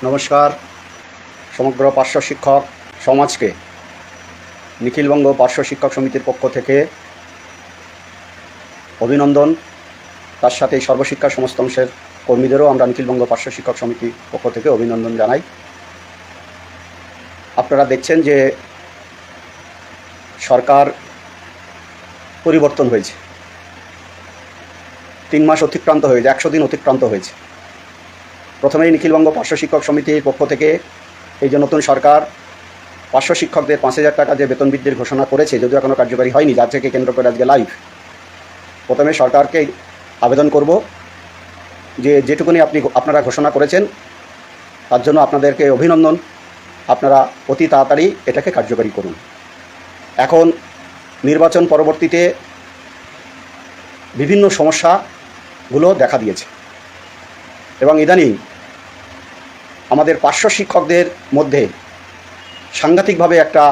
নমস্কার। সমগ্র পার্শ্ব শিক্ষক সমাজকে নিখিলবঙ্গ পার্শ্ব শিক্ষক সমিতির পক্ষ থেকে অভিনন্দন। তার সাথে সর্বশিক্ষার সমস্ত অংশের কর্মীদেরও আমরা নিখিলবঙ্গ পার্শ্ব শিক্ষক সমিতির পক্ষ থেকে অভিনন্দন জানাই। আপনারা দেখছেন যে সরকার পরিবর্তন হয়েছে, 3 মাস অতিক্রান্ত হয়েছে, 100 দিন অতিক্রান্ত হয়েছে। প্রথমেই নিখিলবঙ্গ পার্শ্ব শিক্ষক সমিতির পক্ষ থেকে এই যে নতুন সরকার পার্শ্ব শিক্ষকদের 5,000 টাকা যে বেতন বৃদ্ধির ঘোষণা করেছে, যদিও এখনও কার্যকারী হয়নি, যার থেকে কেন্দ্র করে আজকে লাইভ। প্রথমে সরকারকে আবেদন করব যে যেটুকুনি আপনারা ঘোষণা করেছেন তার জন্য আপনাদেরকে অভিনন্দন। আপনারা অতি তাড়াতাড়ি এটাকে কার্যকারী করুন। এখন নির্বাচন পরবর্তীতে বিভিন্ন সমস্যাগুলো দেখা দিয়েছে এবং ইদানিং আমাদের পার্শ্ব শিক্ষকদের মধ্যে সাংঘাতিকভাবে একটা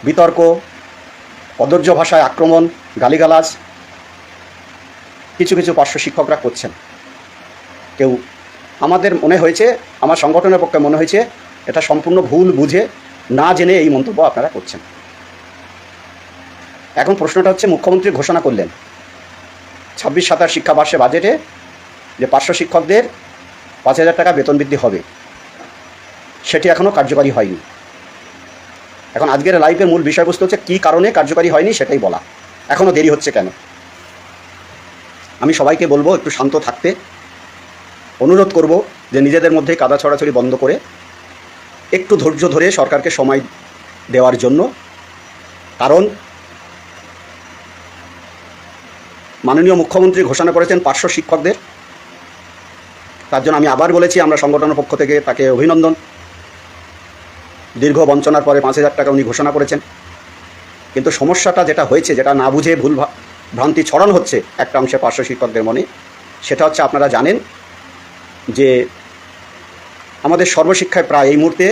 বিতর্ক, কদর্য ভাষায় আক্রমণ, গালিগালাজ কিছু কিছু পার্শ্ব শিক্ষকরা করছেন। কেউ আমাদের মনে হয়েছে, আমার সংগঠনের পক্ষে মনে হয়েছে এটা সম্পূর্ণ ভুল বুঝে না জেনে এই মন্তব্য আপনারা করছেন। এখন প্রশ্নটা হচ্ছে, মুখ্যমন্ত্রী ঘোষণা করলেন 26-27 শিক্ষাবর্ষে বাজেটে যে পার্শ্ব শিক্ষকদের 5,000 টাকা বেতন বৃদ্ধি হবে, সেটি এখনও কার্যকারী হয়নি। এখন আজকের লাইভের মূল বিষয়বস্তু হচ্ছে কী কারণে কার্যকারী হয়নি সেটাই বলা। এখনও দেরি হচ্ছে কেন? আমি সবাইকে বলবো একটু শান্ত থাকতে, অনুরোধ করব যে নিজেদের মধ্যে কাদা ছড়াছড়ি বন্ধ করে একটু ধৈর্য ধরে সরকারকে সময় দেওয়ার জন্য। কারণ মাননীয় মুখ্যমন্ত্রী ঘোষণা করেছেন পার্শ্ব শিক্ষকদের, তার জন্য আমি আবার বলেছি আমরা সংগঠনের পক্ষ থেকে তাকে অভিনন্দন। দীর্ঘ বঞ্চনার পরে 5,000 টাকা উনি ঘোষণা করেছেন। কিন্তু সমস্যাটা যেটা হয়েছে, যেটা না বুঝে ভুল ভ্রান্তি ছড়ানো হচ্ছে একটা অংশে পার্শ্ব শিক্ষকদের মনে, সেটা হচ্ছে আপনারা জানেন যে আমাদের সর্বশিক্ষায় প্রায় এই মুহূর্তে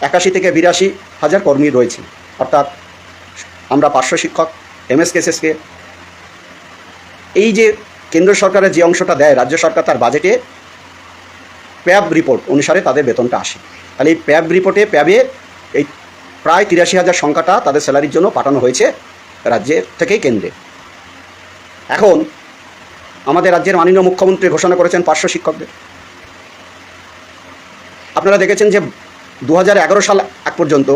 81 থেকে 82 হাজার কর্মী রয়েছে। অর্থাৎ আমরা পার্শ্ব শিক্ষক, এমএসকেএসএসকে এই যে কেন্দ্র সরকারের যে অংশটা দেয় রাজ্য সরকার তার বাজেটে প্যাব রিপোর্ট অনুসারে তাদের বেতনটা আসে। তাহলে এই প্যাব রিপোর্টে প্যাবে এই প্রায় 83,000 সংখ্যাটা তাদের স্যালারির জন্য পাঠানো হয়েছে রাজ্যের থেকেই কেন্দ্রে। এখন আমাদের রাজ্যের মাননীয় মুখ্যমন্ত্রী ঘোষণা করেছেন পার্শ্ব শিক্ষকদের। আপনারা দেখেছেন যে 2011 সাল এক পর্যন্ত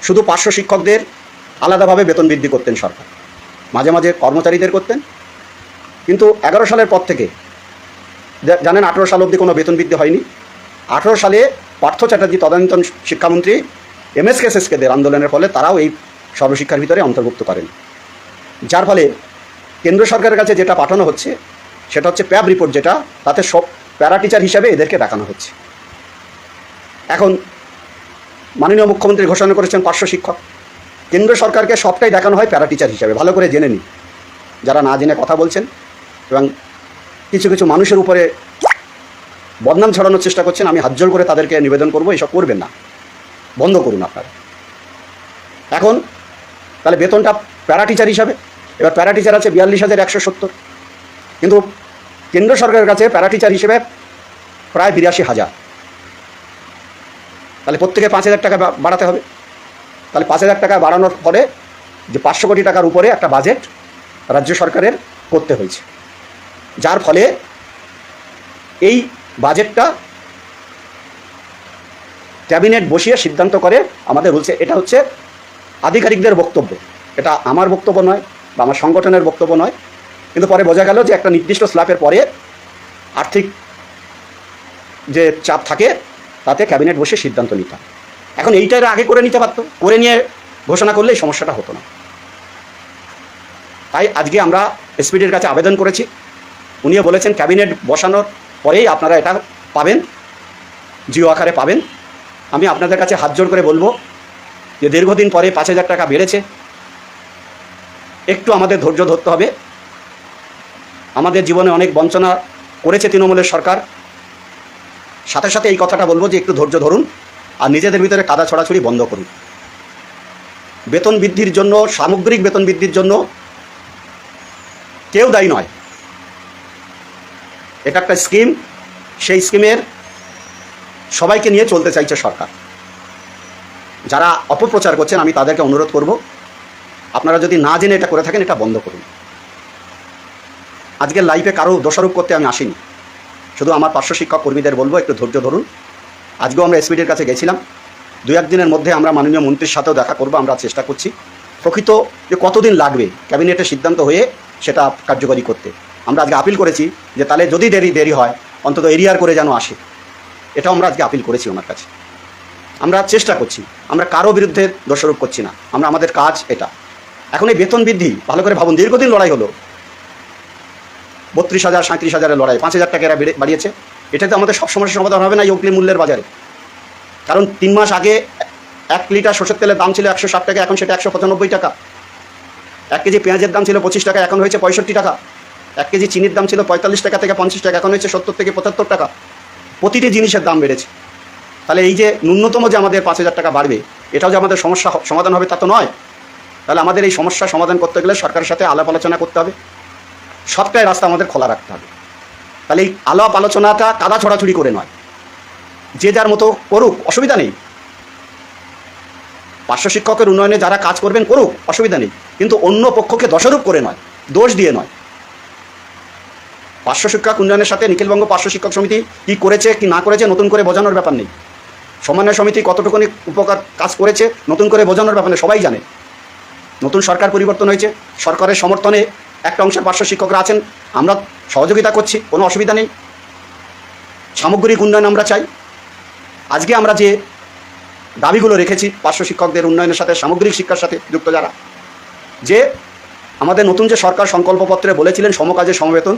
শুধু পার্শ্ব শিক্ষকদের আলাদাভাবে বেতন বৃদ্ধি করতেন সরকার, মাঝে মাঝে কর্মচারীদের করতেন। কিন্তু 11 সালের পর থেকে জানেন 18 সাল অবধি কোনো বেতন বৃদ্ধি হয়নি। 18 সালে পার্থ চ্যাটার্জি তদানীন্তন শিক্ষামন্ত্রী এমএসকেএসএসকেদের আন্দোলনের ফলে তারাও এই সর্বশিক্ষার ভিতরে অন্তর্ভুক্ত করেন। যার ফলে কেন্দ্র সরকারের কাছে যেটা পাঠানো হচ্ছে সেটা হচ্ছে প্যাব রিপোর্ট, যেটা তাতে সব প্যারা টিচার হিসাবে এদেরকে দেখানো হচ্ছে। এখন মাননীয় মুখ্যমন্ত্রী ঘোষণা করেছেন পার্শ্ব শিক্ষক, কেন্দ্র সরকারকে সবটাই দেখানো হয় প্যারা টিচার হিসাবে। ভালো করে জেনে নিন যারা না জেনে কথা বলছেন এবং কিছু কিছু মানুষের উপরে বদনাম ছড়ানোর চেষ্টা করছেন। আমি হাত জোড় করে তাদেরকে নিবেদন করব, এসব করবেন না, বন্ধ করুন আপনারা। এখন তাহলে বেতনটা প্যারা টিচার হিসাবে, এবার প্যারা টিচার আছে 42,170, কিন্তু কেন্দ্র সরকারের কাছে প্যারা টিচার হিসেবে প্রায় 82,000। তাহলে প্রত্যেকে 5,000 টাকা বাড়াতে হবে। তাহলে 5,000 টাকা বাড়ানোর পরে যে 500 কোটি টাকার উপরে একটা বাজেট রাজ্য সরকারের করতে হয়েছে, যার ফলে এই বাজেটটা ক্যাবিনেট বসিয়ে সিদ্ধান্ত করে আমাদের বলছে। এটা হচ্ছে আধিকারিকদের বক্তব্য, এটা আমার বক্তব্য নয় বা আমার সংগঠনের বক্তব্য নয়। কিন্তু পরে বোঝা গেল যে একটা নির্দিষ্ট স্ল্যাবের পরে আর্থিক যে চাপ থাকে তাতে ক্যাবিনেট বসে সিদ্ধান্ত নিতে হয়। এখন এইটা আগে করে নিতে পারতো, করে নিয়ে ঘোষণা করলে এই সমস্যাটা হতো না। তাই আজকে আমরা এসপিডির কাছে আবেদন করেছি। উনিও বলেছেন ক্যাবিনেট বসানোর পরেই আপনারা এটা পাবেন, জিও আকারে পাবেন। আমি আপনাদের কাছে হাত জোড় করে বলবো যে দীর্ঘদিন পরে 5,000 টাকা বেড়েছে, একটু আমাদের ধৈর্য ধরতে হবে। আমাদের জীবনে অনেক বঞ্চনা করেছে তৃণমূলের সরকার। সাথে সাথে এই কথাটা বলবো যে একটু ধৈর্য ধরুন আর নিজেদের ভিতরে কাদা ছড়াছড়ি বন্ধ করুন। বেতন বৃদ্ধির জন্য, সামগ্রিক বেতন বৃদ্ধির জন্য কেউ দায়ী নয়। এটা একটা স্কিম, সেই স্কিমের সবাইকে নিয়ে চলতে চাইছে সরকার। যারা অপপ্রচার করছেন আমি তাদেরকে অনুরোধ করব, আপনারা যদি না জেনে এটা করে থাকেন এটা বন্ধ করুন। আজকের লাইফে কারো দোষারোপ করতে আমি আসিনি, শুধু আমার পার্শ্ব শিক্ষক কর্মীদের বলবো একটু ধৈর্য ধরুন। আজকেও আমরা এসপিডির কাছে গেছিলাম, 2-1 দিনের মধ্যে আমরা মাননীয় মন্ত্রীর সাথেও দেখা করব। আমরা চেষ্টা করছি প্রকৃত যে কতদিন লাগবে ক্যাবিনেটের সিদ্ধান্ত হয়ে সেটা কার্যকরী করতে। আমরা আজকে আপিল করেছি যে তাহলে যদি দেরি হয় অন্তত এরিয়ার করে যেন আসে, এটাও আমরা আজকে আপিল করেছি ওনার কাছে। আমরা চেষ্টা করছি, আমরা কারো বিরুদ্ধে দোষারোপ করছি না, আমরা আমাদের কাজ এটা। এখন এই বেতন বৃদ্ধি ভালো করে ভাবুন, দীর্ঘদিন লড়াই হলো, 32,000 37,000-এর লড়াই, 5,000 টাকা এরা বাড়িয়েছে। এটাতে আমাদের সব সমস্যার সমাধান হবে না এই অগ্নি মূল্যের বাজারে। কারণ 3 মাস আগে 1 লিটার সরষের তেলের দাম ছিল 160 টাকা, এখন সেটা 195 টাকা। 1 কেজি পেঁয়াজের দাম ছিল 25 টাকা, এখন হয়েছে 65 টাকা। 1 কেজি চিনির দাম ছিল 45 টাকা থেকে 50 টাকা, এখন হয়েছে 70 থেকে 75 টাকা। প্রতিটি জিনিসের দাম বেড়েছে। তাহলে এই যে ন্যূনতম যে আমাদের 5,000 টাকা বাড়বে, এটাও যে আমাদের সমস্যা সমাধান হবে তা তো নয়। তাহলে আমাদের এই সমস্যা সমাধান করতে গেলে সরকারের সাথে আলাপ আলোচনা করতে হবে, সবটাই রাস্তা আমাদের খোলা রাখতে হবে। তাহলে এই আলাপ আলোচনাটা কাদা ছড়াছড়ি করে নয়, যে যার মতো করুক, অসুবিধা নেই। পার্শ্ব শিক্ষকের উন্নয়নে যারা কাজ করবেন করুক, অসুবিধা নেই, কিন্তু অন্য পক্ষকে দোষারোপ করে নয়, দোষ দিয়ে নয়। পার্শ্ব শিক্ষক উন্নয়নের সাথে নিখিলবঙ্গ পার্শ্ব শিক্ষক সমিতি কি করেছে কি না করেছে নতুন করে বোঝানোর ব্যাপার নেই। সমন্বয় সমিতি কতটুকুনি উপকার কাজ করেছে নতুন করে বোঝানোর ব্যাপার নেই, সবাই জানে। নতুন সরকার পরিবর্তন হয়েছে, সরকারের সমর্থনে একটা অংশের পার্শ্ব শিক্ষকরা আছেন, আমরা সহযোগিতা করছি, কোনো অসুবিধা নেই। সামগ্রিক উন্নয়ন আমরা চাই। আজকে আমরা যে দাবিগুলো রেখেছি পার্শ্ব শিক্ষকদের উন্নয়নের সাথে, সামগ্রিক শিক্ষার সাথে যুক্ত যারা, যে আমাদের নতুন যে সরকার সংকল্পপত্রে বলেছিলেন সমকাজে সমবেতন,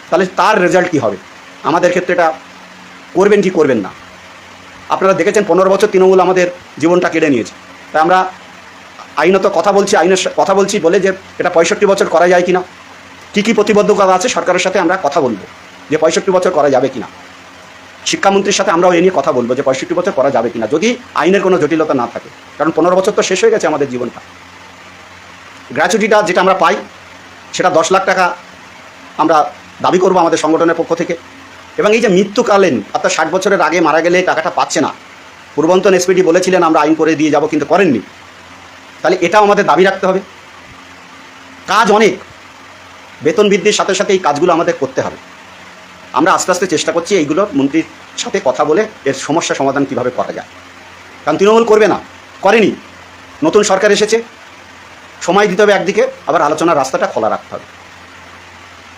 তাহলে তার রেজাল্ট কী হবে, আমাদের ক্ষেত্রে এটা করবেন কি করবেন না। আপনারা দেখেছেন 15 বছর তৃণমূল আমাদের জীবনটা কেড়ে নিয়েছে। তাই আমরা আইনত কথা বলছি, আইনের কথা বলছি বলে যে এটা 65 বছর করা যায় কিনা, কী কী প্রতিবদ্ধকতা আছে সরকারের সাথে আমরা কথা বলবো যে 65 বছর করা যাবে কিনা। শিক্ষামন্ত্রীর সাথে আমরাও এ নিয়ে কথা বলবো যে 65 বছর করা যাবে কিনা, যদি আইনের কোনো জটিলতা না থাকে। কারণ 15 বছর তো শেষ হয়ে গেছে আমাদের জীবনটা। গ্র্যাচুইটিটা যেটা আমরা পাই সেটা 10 লাখ টাকা আমরা দাবি করবো আমাদের সংগঠনের পক্ষ থেকে। এবং এই যে মৃত্যুকালীন অর্থাৎ 60 বছরের আগে মারা গেলে টাকাটা পাচ্ছে না, পূর্বন্তন এসপিডি বলেছিলেন আমরা আইন করে দিয়ে যাব, কিন্তু করেননি। তাহলে এটাও আমাদের দাবি রাখতে হবে। কাজ অনেক, বেতন বৃদ্ধির সাথে সাথে এই কাজগুলো আমাদের করতে হবে। আমরা আস্তে আস্তে চেষ্টা করছি এইগুলো মন্ত্রীর সাথে কথা বলে এর সমস্যা সমাধান কীভাবে করা যায়। কারণ তৃণমূল করবে না, করেনি, নতুন সরকার এসেছে, সময় দিতে হবে একদিকে, আবার আলোচনার রাস্তাটা খোলা রাখতে হবে।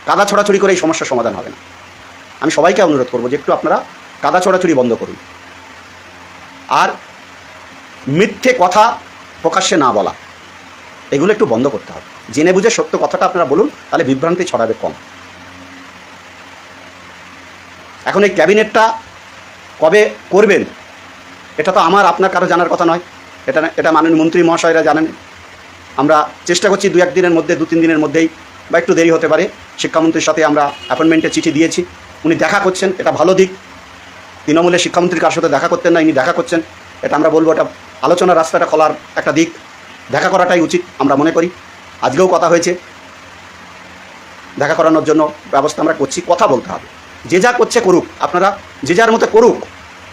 কাদা ছড়াছড়ি করে এই সমস্যার সমাধান হবে না। আমি সবাইকে অনুরোধ করবো যে একটু আপনারা কাদা ছড়াছড়ি বন্ধ করুন, আর মিথ্যে কথা প্রকাশ্যে না বলা, এগুলো একটু বন্ধ করতে হবে। জেনে বুঝে সত্য কথাটা আপনারা বলুন, তাহলে বিভ্রান্তি ছড়াবে কম। এখন এই ক্যাবিনেটটা কবে করবেন এটা তো আমার আপনার কারো জানার কথা নয়, এটা মাননীয় মন্ত্রী মহাশয়রা জানেন। আমরা চেষ্টা করছি 2-1 দিনের মধ্যে, 2-3 দিনের মধ্যেই, বা একটু দেরি হতে পারে। শিক্ষামন্ত্রীর সাথে আমরা অ্যাপয়েন্টমেন্টের চিঠি দিয়েছি, উনি দেখা করছেন, এটা ভালো দিক। তৃণমূলের শিক্ষামন্ত্রীর কার সাথে দেখা করতেন না, ইনি দেখা করছেন, এটা আমরা বলবো এটা আলোচনার রাস্তাটা খোলার একটা দিক। দেখা করাটাই উচিত আমরা মনে করি। আজকেও কথা হয়েছে, দেখা করানোর জন্য ব্যবস্থা আমরা করছি। কথা বলতে হবে, যে যা করছে করুক, আপনারা যে যার মতো করুক।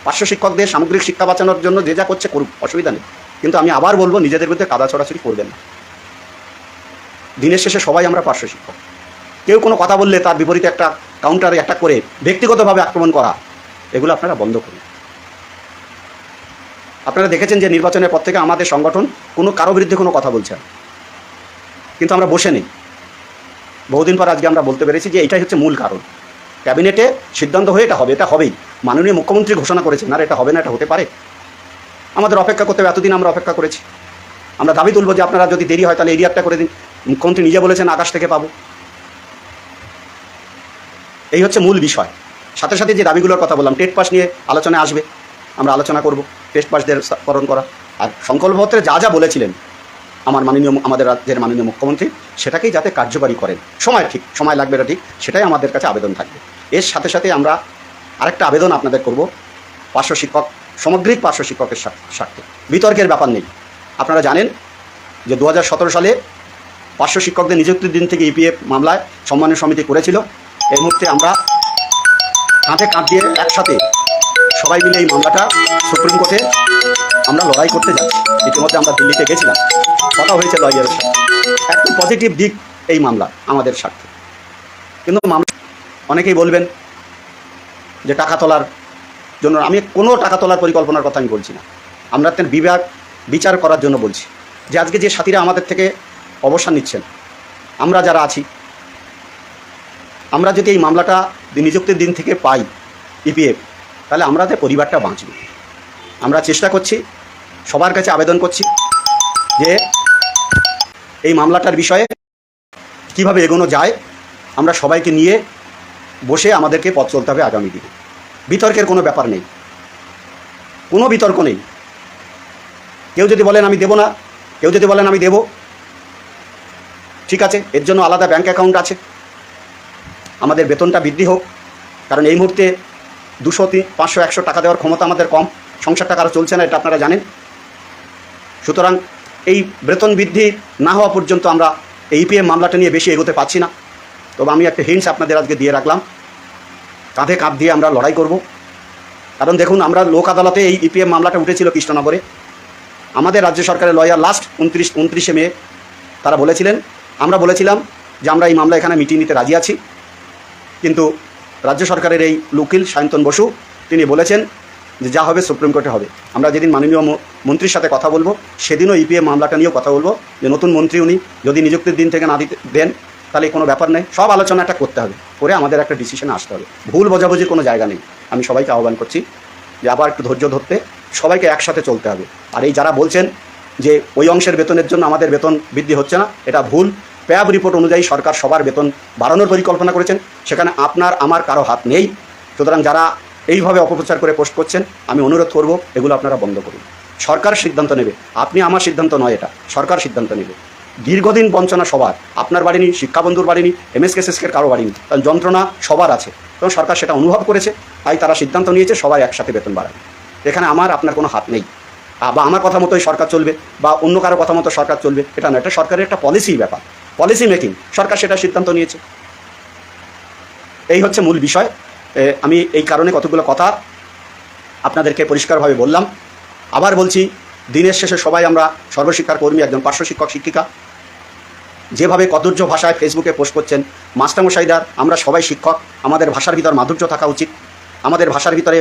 পার্শ্ব শিক্ষকদের সামগ্রিক শিক্ষা বাঁচানোর জন্য যে যা করছে করুক, অসুবিধা নেই। কিন্তু আমি আবার বলবো, নিজেদের বিরুদ্ধে কাদা ছড়াছড়ি করবেন না। দিনের শেষে সবাই আমরা পার্শ্ব শিক্ষক। কেউ কোনো কথা বললে তার বিপরীতে একটা কাউন্টারে অ্যাটাক করে ব্যক্তিগতভাবে আক্রমণ করা, এগুলো আপনারা বন্ধ করুন। আপনারা দেখেছেন যে নির্বাচনের পর থেকে আমাদের সংগঠন কোনো কারো বিরুদ্ধে কোনো কথা বলছে না, কিন্তু আমরা বসে নেই। বহুদিন পর আজকে আমরা বলতে পেরেছি যে এটাই হচ্ছে মূল কারণ। ক্যাবিনেটে সিদ্ধান্ত হয়ে এটা হবে, এটা হবেই। মাননীয় মুখ্যমন্ত্রী ঘোষণা করেছেন, আর এটা হবে না, এটা হতে পারে। আমাদের অপেক্ষা করতে হবে, এতদিন আমরা অপেক্ষা করেছি। আমরা দাবি তুলব যে আপনারা যদি দেরি হয় তাহলে এরিয়ারটা করে দিন। মুখ্যমন্ত্রী নিজে বলেছেন আকাশ থেকে পাবো। এই হচ্ছে মূল বিষয়। সাথে সাথে যে দাবিগুলোর কথা বললাম, টেট পাস নিয়ে আলোচনায় আসবে, আমরা আলোচনা করব টেট পাসদের করণ করা। আর সংকল্পপত্রে যা যা বলেছিলেন আমাদের রাজ্যের মাননীয় মুখ্যমন্ত্রী, সেটাকেই যাতে কার্যকরী করেন। সময় লাগবে, এটা ঠিক, সেটাই আমাদের কাছে আবেদন থাকবে। এর সাথে সাথে আমরা আরেকটা আবেদন আপনাদের করব, পার্শ্ব শিক্ষক, সামগ্রিক পার্শ্ব শিক্ষকের স্বার্থে বিতর্কের ব্যাপার নেই। আপনারা জানেন যে 2017 সালে পার্শ্ব শিক্ষকদের নিযুক্তির দিন থেকে ইপিএফ মামলায় সমন্বয় সমিতি করেছিল। এই মুহূর্তে আমরা কাঁধে কাঁধ দিয়ে একসাথে সবাই মিলে এই মামলাটা সুপ্রিম কোর্টে আমরা লড়াই করতে যাচ্ছি। ইতিমধ্যে আমরা দিল্লিতে গেছিলাম, কথা হয়েছে লয়ারের সাথে। একদম পজিটিভ দিক এই মামলা আমাদের স্বার্থে। কিন্তু মামলা অনেকেই বলবেন যে টাকা তোলার জন্য, আমি কোনো টাকা তোলার পরিকল্পনার কথা আমি বলছি না। আমরা বিচার করার জন্য বলছি যে আজকে যে সাথীরা আমাদের থেকে অবসর নিচ্ছেন, আমরা যারা আছি, আমরা যদি এই মামলাটা নিযুক্তির দিন থেকে পাই ইপিএফ, তাহলে আমাদের পরিবারটা বাঁচবে। আমরা চেষ্টা করছি, সবার কাছে আবেদন করছি যে এই মামলাটার বিষয়ে কিভাবে এগোনো যায়, আমরা সবাইকে নিয়ে বসে আমাদেরকে পথ চলতে হবে আগামী দিনে। বিতর্কের কোনো ব্যাপার নেই, কোনো বিতর্ক নেই। কেউ যদি বলেন আমি দেব না, কেউ যদি বলেন আমি দেব, ঠিক আছে, এর জন্য আলাদা ব্যাঙ্ক অ্যাকাউন্ট আছে। আমাদের বেতনটা বৃদ্ধি হোক, কারণ এই মুহূর্তে 200, 500, 100 টাকা দেওয়ার ক্ষমতা আমাদের কম, সংসারটা কারো চলছে না, এটা আপনারা জানেন। সুতরাং এই বেতন বৃদ্ধি না হওয়া পর্যন্ত আমরা এই ইপিএফ মামলাটা নিয়ে বেশি এগোতে পারছি না। তবে আমি একটা হিন্টস আপনাদের আজকে দিয়ে রাখলাম, কাঁধে কাঁধ দিয়ে আমরা লড়াই করব। কারণ দেখুন, আমরা লোক আদালতে এই ইপিএফ মামলাটা উঠেছিল কৃষ্ণনগরে। আমাদের রাজ্য সরকারের লয়ার লাস্ট 29শে মে তারা বলেছিলেন, আমরা বলেছিলাম যে আমরা এই মামলা এখানে মিটিয়ে নিতে রাজি আছি, কিন্তু রাজ্য সরকারের এই উকিল সায়ন্তন বসু তিনি বলেছেন যে যা হবে সুপ্রিম কোর্টে হবে। আমরা যেদিন মাননীয় মন্ত্রীর সাথে কথা বলবো, সেদিনও ইপিএফ মামলাটা নিয়েও কথা বলবো যে নতুন মন্ত্রী উনি যদি নিযুক্তির দিন থেকে না দেন তাহলে কোনো ব্যাপার নেই, সব আলোচনাটা করতে হবে, করে আমাদের একটা ডিসিশনে আসতে হবে। ভুল বোঝাবুঝির কোনো জায়গা নেই। আমি সবাইকে আহ্বান করছি যে আবার একটু ধৈর্য ধরতে, সবাইকে একসাথে চলতে হবে। আর এই যারা বলছেন যে ওই অংশের বেতনের জন্য আমাদের বেতন বৃদ্ধি হচ্ছে না, এটা ভুল। প্যাব রিপোর্ট অনুযায়ী সরকার সবার বেতন বাড়ানোর পরিকল্পনা করেছেন, সেখানে আপনার আমার কারো হাত নেই। সুতরাং যারা এইভাবে অপপ্রচার করে পোস্ট করছেন, আমি অনুরোধ করব এগুলো আপনারা বন্ধ করুন। সরকার সিদ্ধান্ত নেবে, আপনি আমার সিদ্ধান্ত নয়, এটা সরকার সিদ্ধান্ত নেবে। দীর্ঘদিন বঞ্চনা সবার, আপনার বাড়িনি, শিক্ষাবন্ধুর বাড়িনি, এমএসকেএসএসকের কারো বাড়িনি, কারণ যন্ত্রণা সবার আছে। কারণ সরকার সেটা অনুভব করেছে, তাই তারা সিদ্ধান্ত নিয়েছে সবাই একসাথে বেতন বাড়াবে। এখানে আমার আপনার কোনো হাত নেই, বা আমার কথা মতোই সরকার চলবে বা অন্য কারো কথা মতো সরকার চলবে, এটা না। এটা সরকারের একটা পলিসি ব্যাপার, পলিসি মেকিং, সরকার সেটা সিদ্ধান্ত নিয়েছে। এই হচ্ছে মূল বিষয়। আমি এই কারণে কতগুলো কথা আপনাদেরকে পরিষ্কারভাবে বললাম। আবার বলছি, দিনের শেষে সবাই আমরা সর্বশিক্ষার কর্মী, একজন পার্শ্ব শিক্ষক শিক্ষিকা। যেভাবে কদর্য ভাষায় ফেসবুকে পোস্ট করছেন মাস্টারমশাইদার, আমরা সবাই শিক্ষক, আমাদের ভাষার ভিতর মাধুর্য থাকা উচিত, আমাদের ভাষার ভিতরে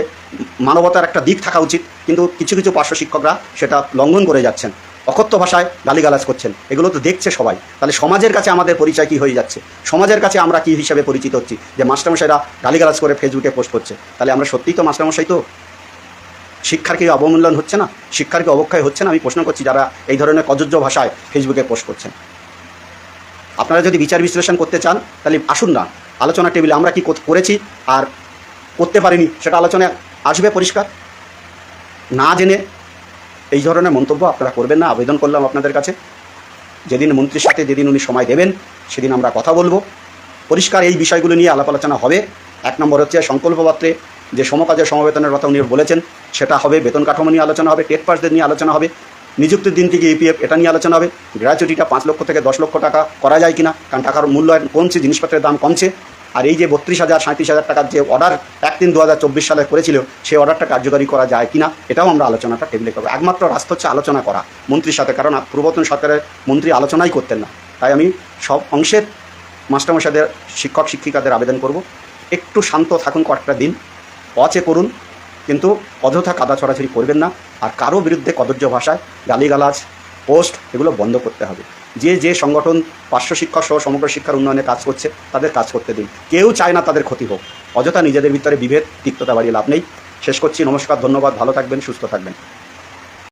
মানবতার একটা দিক থাকা উচিত। কিন্তু কিছু কিছু পার্শ্ব শিক্ষকরা সেটা লঙ্ঘন করে যাচ্ছেন, অকথ্য ভাষায় গালিগালাজ করছেন। এগুলো তো দেখছে সবাই। তাহলে সমাজের কাছে আমাদের পরিচয় কী হয়ে যাচ্ছে? সমাজের কাছে আমরা কী হিসাবে পরিচিত হচ্ছি? যে মাস্টারমশাইরা গালিগালাজ করে ফেসবুকে পোস্ট করছে। তাহলে আমরা সত্যিই তো মাস্টারমশাই তো? শিক্ষার কি অবমূল্যায়ন হচ্ছে না? শিক্ষার কি অবক্ষয় হচ্ছে না? আমি প্রশ্ন করছি, যারা এই ধরনের কদর্য ভাষায় ফেসবুকে পোস্ট করছেন। আপনারা যদি বিচার বিশ্লেষণ করতে চান তাহলে আসুন না আলোচনা টেবিলে, আমরা কি করেছি আর করতে পারিনি সেটা আলোচনায় আসবে পরিষ্কার। না জেনে এই ধরনের মন্তব্য আপনারা করবেন না, আবেদন করলাম আপনাদের কাছে। যেদিন মন্ত্রীর সাথে যেদিন উনি সময় দেবেন সেদিন আমরা কথা বলবো, পরিষ্কার এই বিষয়গুলো নিয়ে আলাপ আলোচনা হবে। 1 নম্বর হচ্ছে সংকল্পপত্রে যে সমকাজের সমবেতনের কথা উনি বলেছেন সেটা হবে, বেতন কাঠামো নিয়ে আলোচনা হবে, টেট পাসদের নিয়ে আলোচনা হবে, নিযুক্তির দিন থেকে ইপিএফ এটা নিয়ে আলোচনা হবে, গ্র্যাচুইটিটা 5 লক্ষ থেকে 10 লক্ষ টাকা করা যায় কিনা, কারণ টাকার মূল্যায়ন কমছে, জিনিসপত্রের দাম কমছে। আর এই যে 32,000 37,000 টাকার যে অর্ডার 1/3/2024 সালে করেছিল, সেই অর্ডারটা কার্যকরী করা যায় কিনা, এটাও আমরা আলোচনাটা টেবিলে করবো। একমাত্র রাস্তা হচ্ছে আলোচনা করা মন্ত্রীর সাথে, কারণ পূর্বতন সরকারের মন্ত্রী আলোচনাই করতেন না। তাই আমি সব অংশের মাস্টারমশাইদের, শিক্ষক শিক্ষিকাদের আবেদন করব, একটু শান্ত থাকুন কয়েকটা দিন, অচে করুন, কিন্তু অযথা কাদা ছড়াছড়ি করবেন না। আর কারো বিরুদ্ধে কদর্য ভাষায় গালিগালাজ পোস্ট এগুলো বন্ধ করতে হবে। যে যে সংগঠন পার্শ্ব শিক্ষক সহ সমগ্র শিক্ষার উন্নয়নে কাজ করছে তাদের কাজ করতে দিন। কেউ চায় না তাদের ক্ষতি হোক, অযথা নিজেদের ভিতরে বিভেদ তিক্ততা বাড়িয়ে লাভ নেই। শেষ করছি, নমস্কার, ধন্যবাদ, ভালো থাকবেন, সুস্থ থাকবেন।